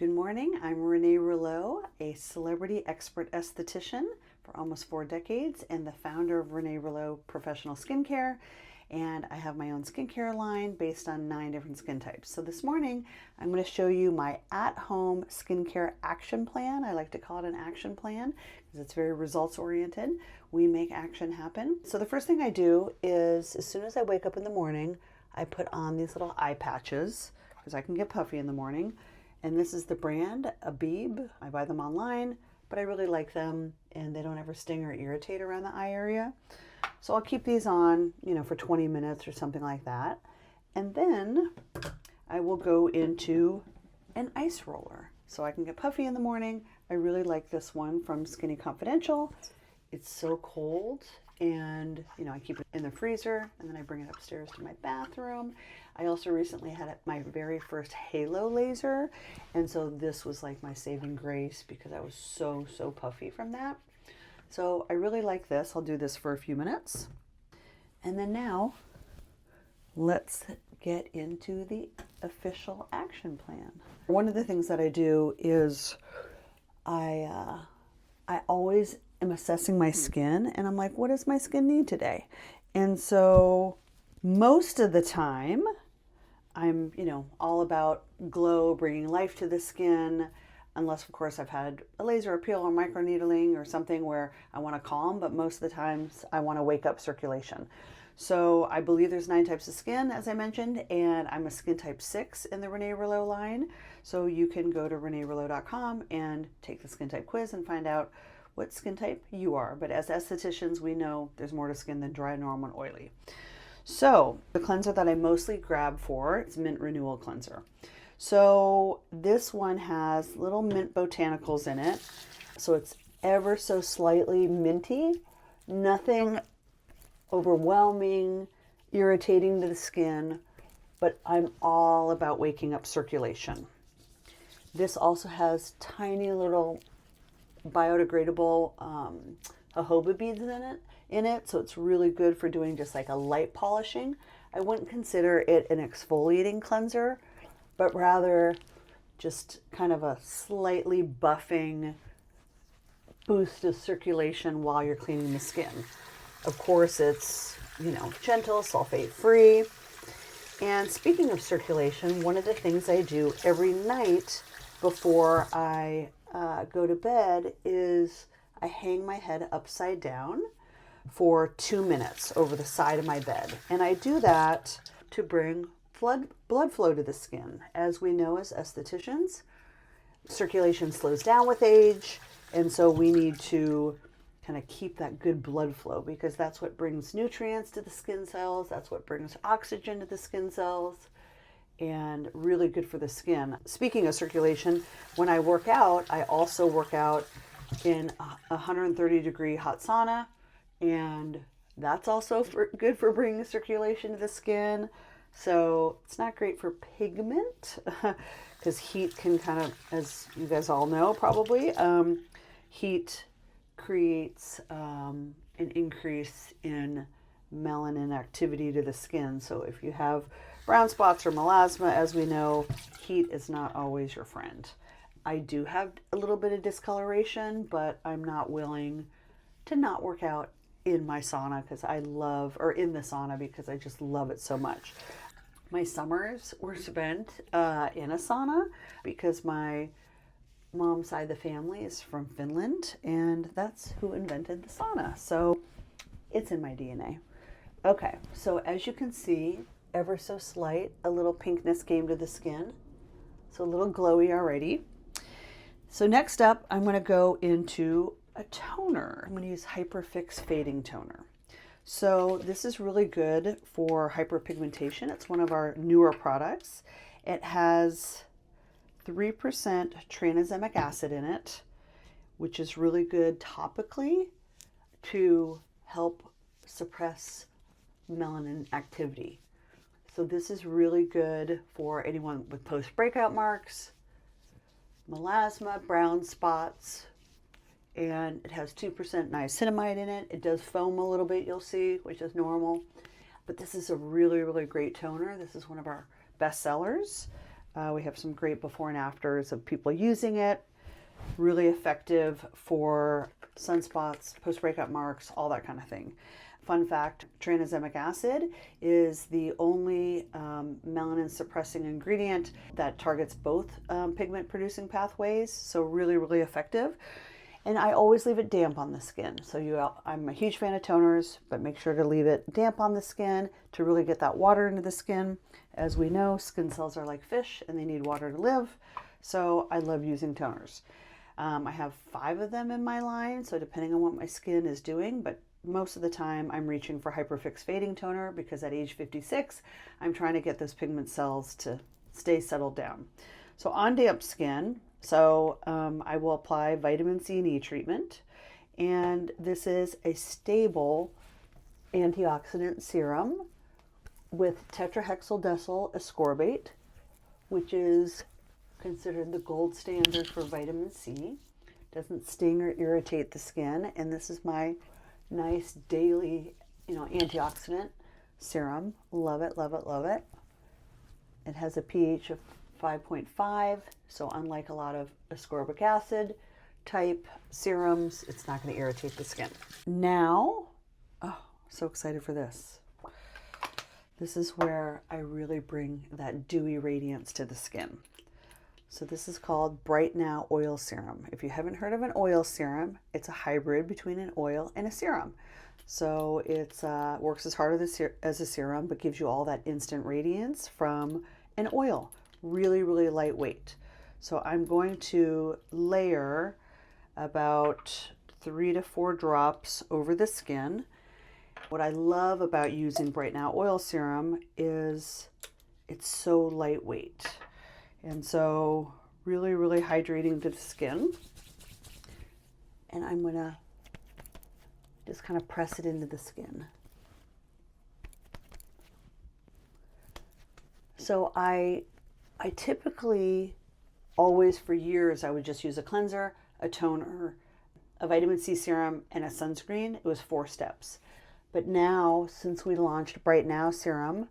Good morning, I'm Renee Rouleau, a celebrity expert esthetician for almost 4 decades and the founder of Renee Rouleau Professional Skincare. And I have my own skincare line based on 9 different skin types. So this morning, I'm going to show you my at-home skincare action plan. I like to call it an action plan because it's very results oriented. We make action happen. So the first thing I do is as soon as I wake up in the morning, I put on these little eye patches because I can get puffy in the morning. And this is the brand Abib. I buy them online, but I really like them and they don't ever sting or irritate around the eye area. So I'll keep these on, for 20 minutes or something like that. And then I will go into an ice roller. So I can get puffy in the morning. I really like this one from Skinny Confidential. It's so cold and, I keep it in the freezer and then I bring it upstairs to my bathroom. I also recently had my very first halo laser. And so this was like my saving grace because I was so puffy from that. So I really like this. I'll do this for a few minutes. And then now let's get into the official action plan. One of the things that I do is I always am assessing my skin and I'm like, what does my skin need today? And so most of the time I'm, all about glow, bringing life to the skin, unless of course I've had a laser appeal or microneedling or something where I want to calm, but most of the times I want to wake up circulation. So I believe there's 9 types of skin, as I mentioned, and I'm a skin type 6 in the Renee Rouleau line. So you can go to reneerouleau.com and take the skin type quiz and find out what skin type you are. But as estheticians, we know there's more to skin than dry, normal, and oily. So the cleanser that I mostly grab for is Mint Renewal Cleanser. So this one has little mint botanicals in it. So it's ever so slightly minty, nothing overwhelming, irritating to the skin, but I'm all about waking up circulation. This also has tiny little biodegradable jojoba beads in it, so it's really good for doing just like a light polishing. I wouldn't consider it an exfoliating cleanser, but rather just kind of a slightly buffing boost of circulation while you're cleaning the skin. Of course, it's, gentle, sulfate-free. And speaking of circulation, one of the things I do every night before I go to bed is I hang my head upside down for 2 minutes over the side of my bed. And I do that to bring blood flow to the skin. As we know as estheticians, circulation slows down with age, and so we need to kind of keep that good blood flow because that's what brings nutrients to the skin cells, that's what brings oxygen to the skin cells, and really good for the skin. Speaking of circulation, when I work out, I also work out in a 130-degree hot sauna, and that's also good for bringing circulation to the skin. So it's not great for pigment because heat can kind of, as you guys all know probably, heat creates an increase in melanin activity to the skin. So if you have brown spots or melasma, as we know, heat is not always your friend. I do have a little bit of discoloration, but I'm not willing to not work out in my sauna because in the sauna because I just love it so much. My summers were spent in a sauna because my mom's side of the family is from Finland and that's who invented the sauna. So it's in my DNA. Okay, so as you can see, ever so slight, a little pinkness came to the skin. So a little glowy already. So next up, I'm going to go into a toner. I'm going to use Hyperfix Fading Toner. So this is really good for hyperpigmentation. It's one of our newer products. It has 3% tranexamic acid in it, which is really good topically to help suppress melanin activity. So this is really good for anyone with post-breakout marks, melasma, brown spots, and it has 2% niacinamide in it. It does foam a little bit, you'll see, which is normal. But this is a really, really great toner. This is one of our best sellers. We have some great before and afters of people using it. Really effective for sunspots, post-breakup marks, all that kind of thing. Fun fact, tranexamic acid is the only melanin suppressing ingredient that targets both pigment producing pathways. So really, really effective. And I always leave it damp on the skin. So I'm a huge fan of toners, but make sure to leave it damp on the skin to really get that water into the skin. As we know, skin cells are like fish and they need water to live. So I love using toners. I have 5 of them in my line, so depending on what my skin is doing, but most of the time I'm reaching for Hyperfix Fading Toner because at age 56, I'm trying to get those pigment cells to stay settled down. So on damp skin, I will apply vitamin C and E treatment, and this is a stable antioxidant serum with tetrahexyldecyl ascorbate, which is considered the gold standard for vitamin C. Doesn't sting or irritate the skin, and this is my nice daily, antioxidant serum. Love it, love it, love it. It has a pH of 5.5, so unlike a lot of ascorbic acid type serums, it's not going to irritate the skin. Now, so excited for this. This is where I really bring that dewy radiance to the skin. So this is called Bright Now Oil Serum. If you haven't heard of an oil serum, it's a hybrid between an oil and a serum. So it works as hard as a serum, but gives you all that instant radiance from an oil. Really, really lightweight. So I'm going to layer about 3 to 4 drops over the skin. What I love about using Bright Now Oil Serum is it's so lightweight. And so really, really hydrating to the skin. And I'm going to just kind of press it into the skin. So I typically always, for years, I would just use a cleanser, a toner, a vitamin C serum, and a sunscreen. It was 4 steps. But now, since we launched Bright Now Serum,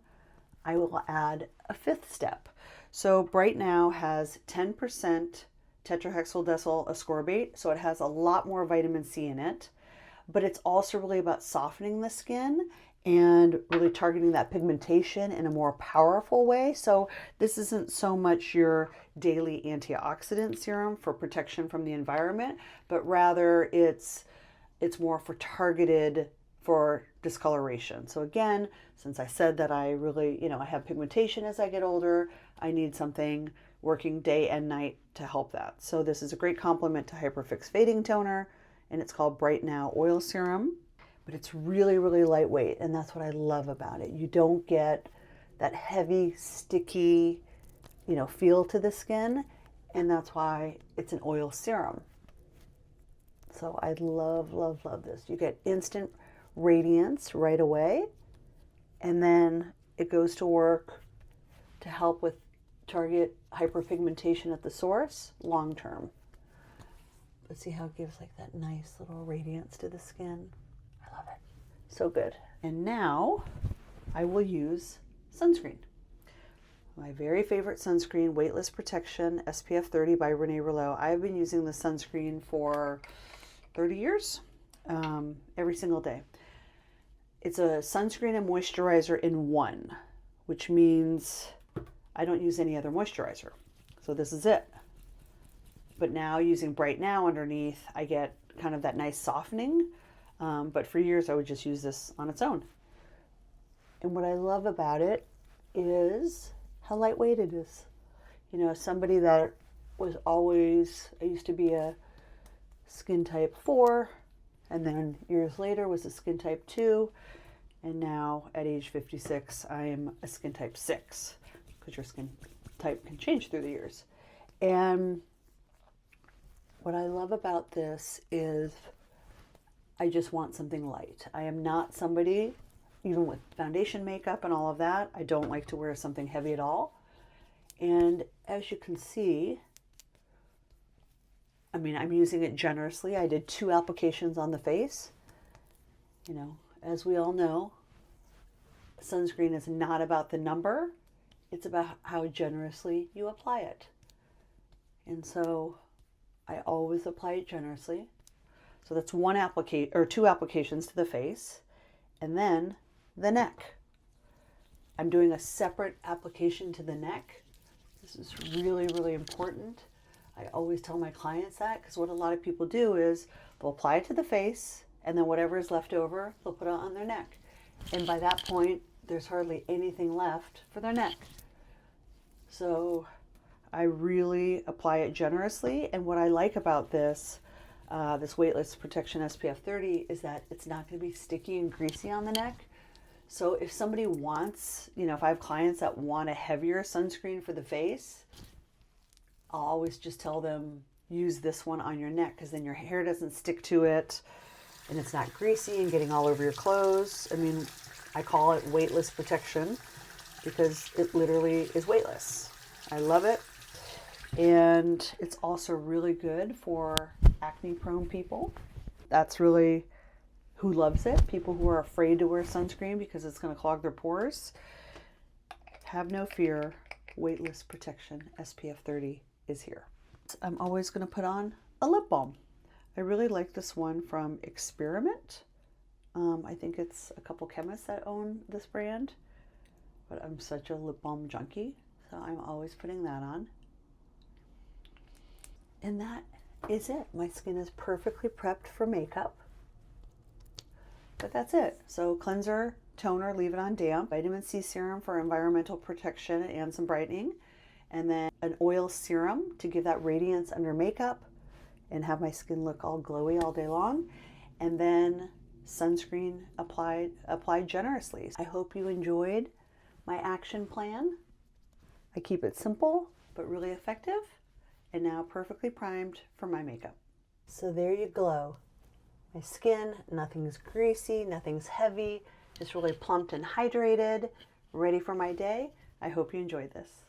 I will add a 5th step. So Bright Now has 10% tetrahexyldecyl ascorbate, so it has a lot more vitamin C in it, but it's also really about softening the skin and really targeting that pigmentation in a more powerful way. So this isn't so much your daily antioxidant serum for protection from the environment, but rather it's more for targeted for discoloration. So again, since I said that I really, I have pigmentation as I get older, I need something working day and night to help that. So this is a great complement to Hyperfix Fading Toner, and it's called Bright Now Oil Serum. But it's really, really lightweight, and that's what I love about it. You don't get that heavy, sticky, feel to the skin, and that's why it's an oil serum. So I love, love, love this. You get instant radiance right away, and then it goes to work to help with target hyperpigmentation at the source long term. But see how it gives like that nice little radiance to the skin. I love it. So good. And now I will use sunscreen. My very favorite sunscreen, Weightless Protection SPF 30 by Renee Rouleau. I've been using the sunscreen for 30 years, every single day. It's a sunscreen and moisturizer in one, which means I don't use any other moisturizer. So this is it. But now using Bright Now underneath, I get kind of that nice softening. But for years, I would just use this on its own. And what I love about it is how lightweight it is. Somebody that was always, I used to be a skin type 4, and then years later was a skin type 2, and now at age 56, I'm a skin type 6, because your skin type can change through the years. And what I love about this is I just want something light. I am not somebody, even with foundation makeup and all of that, I don't like to wear something heavy at all. And as you can see, I'm using it generously. I did 2 applications on the face. As we all know, sunscreen is not about the number. It's about how generously you apply it. And so I always apply it generously. So that's one application or two applications to the face, and then the neck. I'm doing a separate application to the neck. This is really, really important. I always tell my clients that, because what a lot of people do is they'll apply it to the face, and then whatever is left over, they'll put it on their neck. And by that point, there's hardly anything left for their neck. So I really apply it generously. And what I like about this, this Weightless Protection SPF 30, is that it's not going to be sticky and greasy on the neck. So if somebody wants, if I have clients that want a heavier sunscreen for the face, I'll always just tell them, use this one on your neck, because then your hair doesn't stick to it and it's not greasy and getting all over your clothes. I mean, I call it weightless protection because it literally is weightless. I love it. And it's also really good for acne prone people. That's really who loves it. People who are afraid to wear sunscreen because it's going to clog their pores. Have no fear. Weightless Protection SPF 30 is here. I'm always going to put on a lip balm. I really like this one from Experiment. I think it's a couple chemists that own this brand, but I'm such a lip balm junkie, so I'm always putting that on. And that is it. My skin is perfectly prepped for makeup. But that's it. So cleanser, toner, leave it on damp. Vitamin C serum for environmental protection and some brightening. And then an oil serum to give that radiance under makeup and have my skin look all glowy all day long. And then sunscreen applied generously. I hope you enjoyed my action plan. I keep it simple, but really effective. And now perfectly primed for my makeup. So there you glow. My skin, nothing's greasy, nothing's heavy, just really plumped and hydrated, ready for my day. I hope you enjoyed this.